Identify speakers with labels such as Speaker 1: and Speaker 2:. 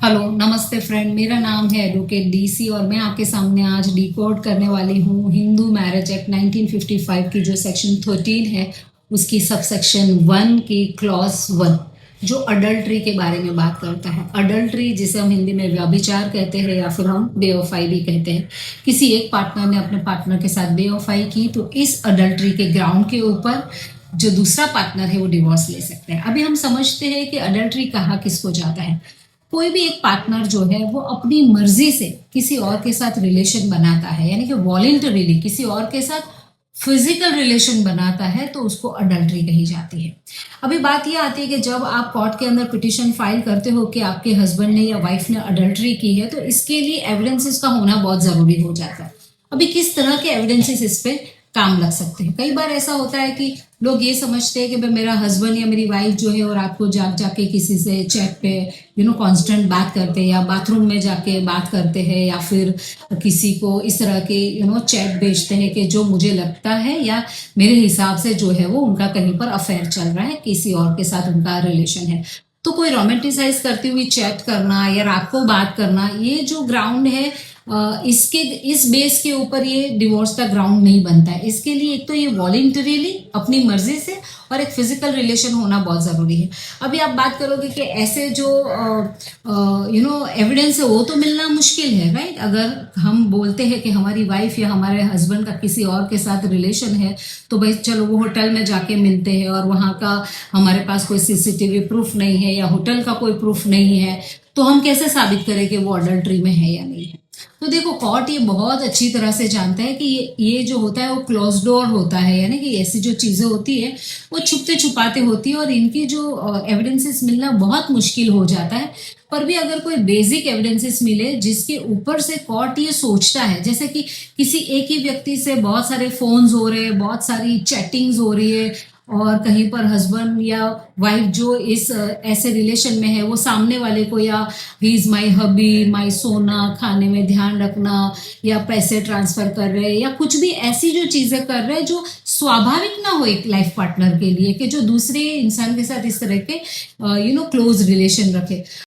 Speaker 1: Hello नमस्ते friend, मेरा नाम है एडवोकेट डीसी और मैं आपके सामने आज डिकोड करने वाली हूँ हिंदू मैरिज एक्ट 1955 की जो सेक्शन 13 है उसकी सबसेक्शन 1 की क्लॉज 1 जो अडल्ट्री के बारे में बात करता है। अडल्ट्री जिसे हम हिंदी में व्यभिचार कहते हैं या फिर हम बेवफाई भी कहते हैं। किसी एक पार्टनर ने अपने पार्टनर के साथ बेवफाई की तो इस अडल्ट्री के ग्राउंड के ऊपर जो दूसरा पार्टनर है वो डिवोर्स ले सकते हैं। अभी हम समझते हैं कि अडल्ट्री कहाँ किसको जाता है। कोई भी एक पार्टनर जो है वो अपनी मर्जी से किसी और के साथ रिलेशन बनाता है, यानी कि वॉलेंटरीली किसी और के साथ फिजिकल रिलेशन बनाता है तो उसको अडल्ट्री कही जाती है। अभी बात यह आती है कि जब आप कोर्ट के अंदर पिटिशन फाइल करते हो कि आपके हस्बैंड ने या वाइफ ने अडल्ट्री की है तो इसके लिए एविडेंसेस का होना बहुत जरूरी हो जाता है। अभी किस तरह के एविडेंसेस इस पे काम लग सकते हैं। कई बार ऐसा होता है कि लोग ये समझते हैं कि भाई मेरा हस्बैंड या मेरी वाइफ जो है और रात को जाग जाके किसी से चैट पे कांस्टेंट बात करते हैं या बाथरूम में जाके बात करते हैं या फिर किसी को इस तरह के चैट भेजते हैं कि जो मुझे लगता है या मेरे हिसाब से जो है वो उनका कहीं पर अफेयर चल रहा है, किसी और के साथ उनका रिलेशन है। तो कोई रोमांटिसाइज करती हुई चैट करना या रात को बात करना, ये जो ग्राउंड है इसके इस बेस के ऊपर ये डिवोर्स का ग्राउंड नहीं बनता है। इसके लिए एक तो ये वॉलेंटरीली अपनी मर्जी से और एक फिजिकल रिलेशन होना बहुत जरूरी है। अभी आप बात करोगे कि ऐसे जो एविडेंस है वो तो मिलना मुश्किल है, राइट। अगर हम बोलते हैं कि हमारी वाइफ या हमारे हस्बैंड का किसी और के साथ रिलेशन है तो भाई चलो वो होटल में जाके मिलते हैं और वहाँ का हमारे पास कोई सीसीटीवी प्रूफ नहीं है या होटल का कोई प्रूफ नहीं है, तो हम कैसे साबित करें कि वो अडल्ट्री में है या नहीं है। तो देखो कोर्ट ये बहुत अच्छी तरह से जानता है कि ये जो होता है वो क्लोज डोर होता है, यानी कि ऐसी जो चीजें होती है वो छुपते छुपाते होती है और इनकी जो एविडेंसेस मिलना बहुत मुश्किल हो जाता है। पर भी अगर कोई बेसिक एविडेंसेस मिले जिसके ऊपर से कोर्ट ये सोचता है, जैसे कि किसी एक ही व्यक्ति से बहुत सारे फोन्स हो रहे हैं, बहुत सारी चैटिंग्स हो रही है और कहीं पर हस्बैंड या वाइफ जो इस ऐसे रिलेशन में है वो सामने वाले को या ही इज माई हबी, माई सोना, खाने में ध्यान रखना या पैसे ट्रांसफर कर रहे हैं या कुछ भी ऐसी जो चीजें कर रहे हैं जो स्वाभाविक ना हो एक लाइफ पार्टनर के लिए कि जो दूसरे इंसान के साथ इस तरह के क्लोज रिलेशन रखे।